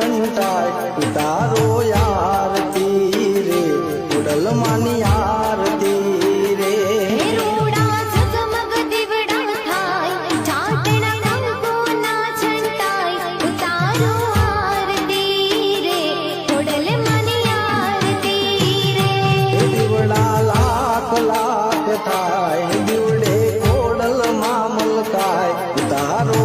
છંટાય ઉતારો આરતી રે ખોડલ માની આરતી રે રૂડા ઝગમગ દીવડા થાય ચાટણા કંકુના છંટાય ઉતારો આરતી રે ખોડલ માની આરતી રે દીવડા લાખ લાખ થાય દીવડે ખોડલ માં મલકાય ઉતારો